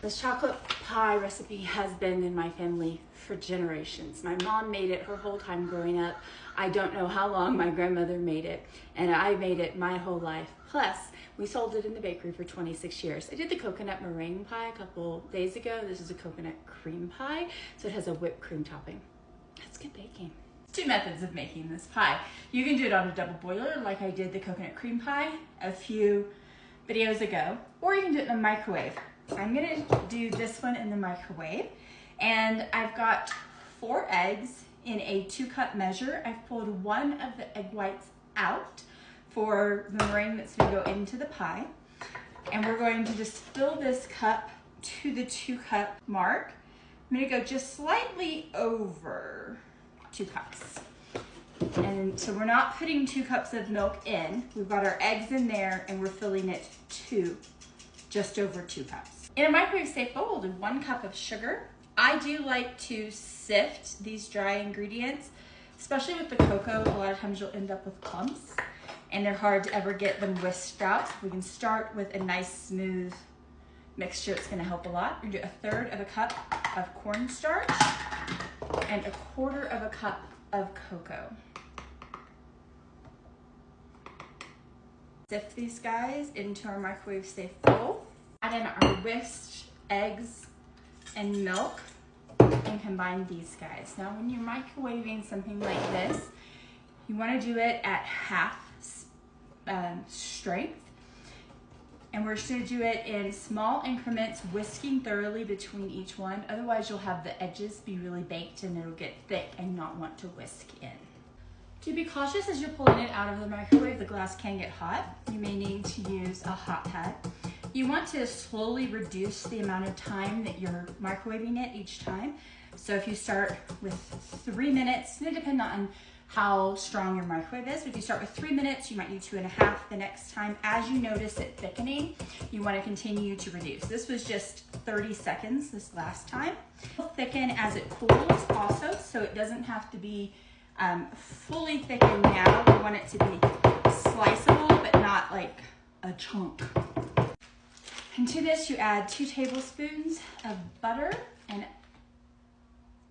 This chocolate pie recipe has been in my family for generations. My mom made it her whole time growing up. I don't know how long my grandmother made it, and I made it my whole life. Plus, we sold it in the bakery for 26 years. I did the coconut meringue pie a couple days ago. This is a coconut cream pie, so it has a whipped cream topping. That's good baking. Two methods of making this pie. You can do it on a double boiler like I did the coconut cream pie a few videos ago, or you can do it in the microwave. I'm gonna do this one in the microwave, and I've got 4 eggs in a 2-cup measure. I've pulled one of the egg whites out for the meringue that's gonna go into the pie, and we're going to just fill this cup to the 2-cup mark. I'm gonna go just slightly over 2 cups. And so we're not putting 2 cups of milk in. We've got our eggs in there, and we're filling it to just over 2 cups. In a microwave safe bowl, we'll do 1 cup of sugar. I do like to sift these dry ingredients, especially with the cocoa. A lot of times you'll end up with clumps, and they're hard to ever get them whisked out. We can start with a nice smooth mixture. It's gonna help a lot. We're gonna do 1/3 of a cup of cornstarch and 1/4 of a cup of cocoa. Sift these guys into our microwave safe bowl. Add in our whisked eggs and milk and combine these guys. Now when you're microwaving something like this, you want to do it at half strength. And we're just going to do it in small increments, whisking thoroughly between each one. Otherwise you'll have the edges be really baked and it'll get thick and not want to whisk in. To be cautious as you're pulling it out of the microwave, the glass can get hot. You may need to use a hot pad. You want to slowly reduce the amount of time that you're microwaving it each time. So if you start with 3 minutes, it's going to depend on how strong your microwave is. But if you start with 3 minutes, you might need 2.5 the next time. As you notice it thickening, you want to continue to reduce. This was just 30 seconds this last time. It'll thicken as it cools also, so it doesn't have to be fully thickened now. We want it to be sliceable, but not like a chunk. And to this, you add 2 tablespoons of butter and a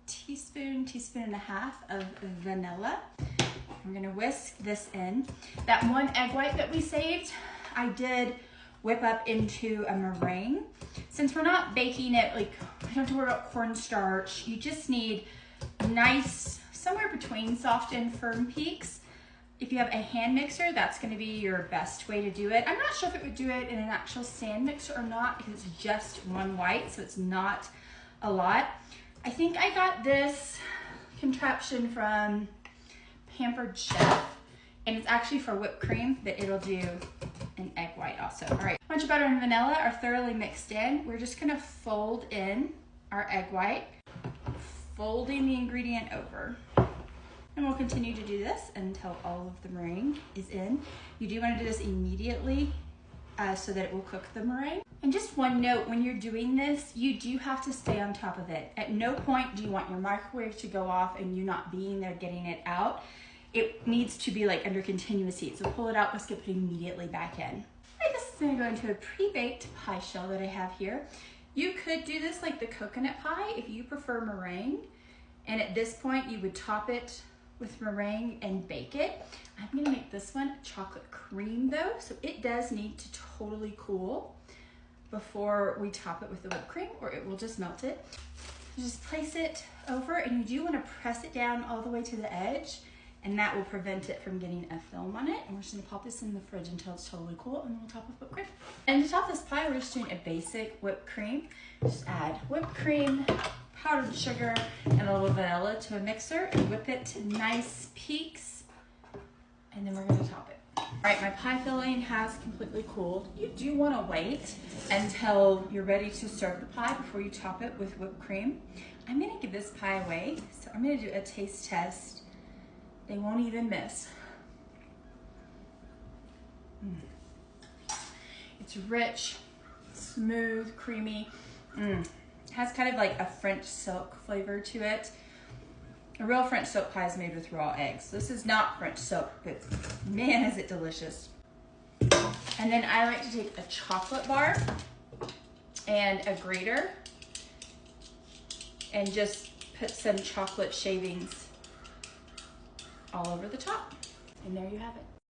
teaspoon and a half of vanilla. We're gonna whisk this in. That 1 egg white that we saved, I did whip up into a meringue. Since we're not baking it, like, I don't have to worry about cornstarch. You just need nice, somewhere between soft and firm peaks. If you have a hand mixer, that's gonna be your best way to do it. I'm not sure if it would do it in an actual stand mixer or not, because it's just 1 white, so it's not a lot. I think I got this contraption from Pampered Chef, and it's actually for whipped cream, but it'll do an egg white also. All right, a bunch of butter and vanilla are thoroughly mixed in. We're just gonna fold in our egg white, folding the ingredient over. And we'll continue to do this until all of the meringue is in. You do want to do this immediately so that it will cook the meringue. And just one note, when you're doing this, you do have to stay on top of it. At no point do you want your microwave to go off and you not being there getting it out. It needs to be like under continuous heat. So pull it out, whisk it, put it immediately back in. All right, this is gonna go into a pre-baked pie shell that I have here. You could do this like the coconut pie if you prefer meringue. And at this point, you would top it with meringue and bake it. I'm gonna make this one chocolate cream though, so it does need to totally cool before we top it with the whipped cream, or it will just melt it. Just place it over, and you do wanna press it down all the way to the edge, and that will prevent it from getting a film on it. And we're just gonna pop this in the fridge until it's totally cool, and then we'll top with whipped cream. And to top this pie, we're just doing a basic whipped cream. Just add whipped cream, powdered sugar, and a little vanilla to a mixer, and whip it to nice peaks, and then we're gonna top it. All right, my pie filling has completely cooled. You do wanna wait until you're ready to serve the pie before you top it with whipped cream. I'm gonna give this pie away, so I'm gonna do a taste test. They won't even miss. It's rich, smooth, creamy. Has kind of like a French silk flavor to it. A real French silk pie is made with raw eggs. This is not French silk, but man, is it delicious. And then I like to take a chocolate bar and a grater and just put some chocolate shavings all over the top. And there you have it.